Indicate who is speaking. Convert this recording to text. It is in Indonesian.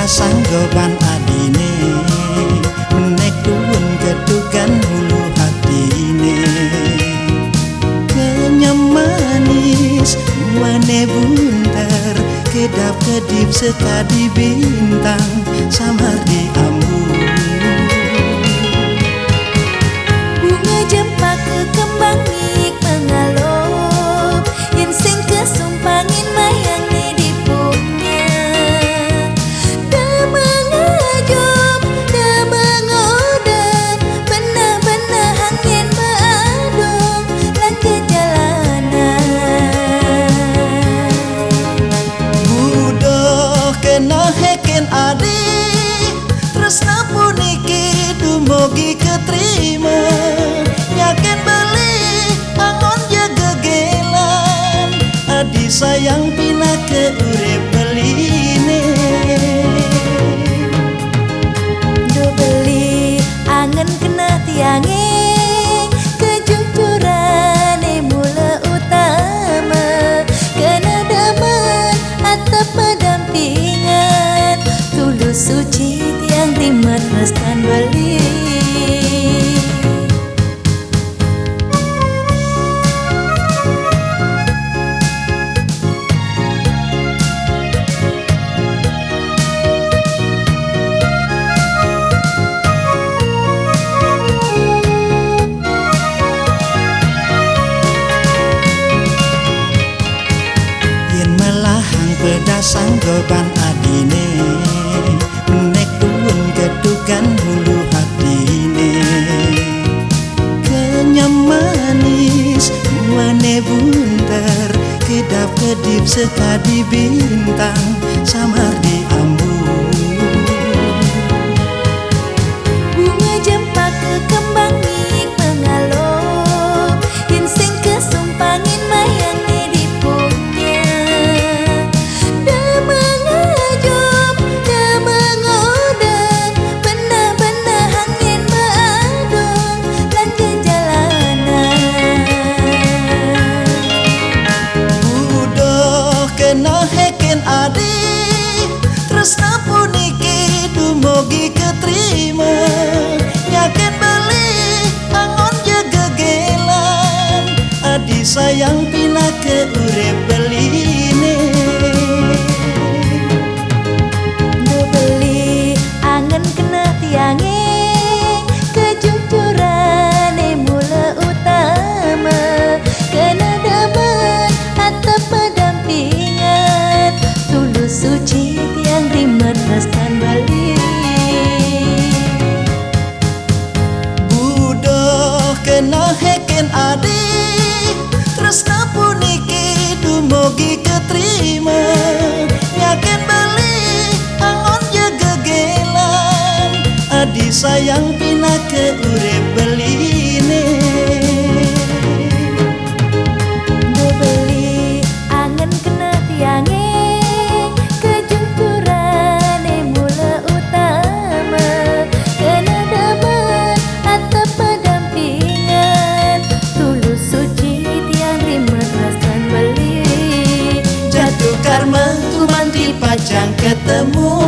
Speaker 1: sanggoban adine menek duun kedukan hulu hatine kenyam manis wane bunter kedap kedip sekadi bintang samar di ambu
Speaker 2: bunga jempaka kembang mik mengalop yen sing kesumpangin mayang
Speaker 1: tresna puniki dumugi ketrima yakin beli angon jaga gelan adi sayang pina ke urip beline
Speaker 2: do beli angen kena tiange kejujuran mula utama kena daman atap pendampingan tulus suci yang terima tresnan beli
Speaker 1: yen melahang pedasang goban adine kedukan hulu hatine kenyam manis wane bunter kedap kedip sekadi bintang samar di ambu
Speaker 2: bunga jempaka kembang mik mengalop yen sing kesumpangin mayang
Speaker 1: tresna puniki dumugi ketrima yakin beli angon jaga gelan adi sayang pina ke urip beline
Speaker 2: do beli angen kena tiange kejujuran mula utama kena daman atap pendampingan tulus suci yang terima tresnan bali
Speaker 1: budoh kena heken adi tresna puniki dumugi ketrima yakin beli angon jaga gelan adi sayang pina ke urip beline
Speaker 2: do beli angen kena tiange
Speaker 1: karma tuman dipajang ketemu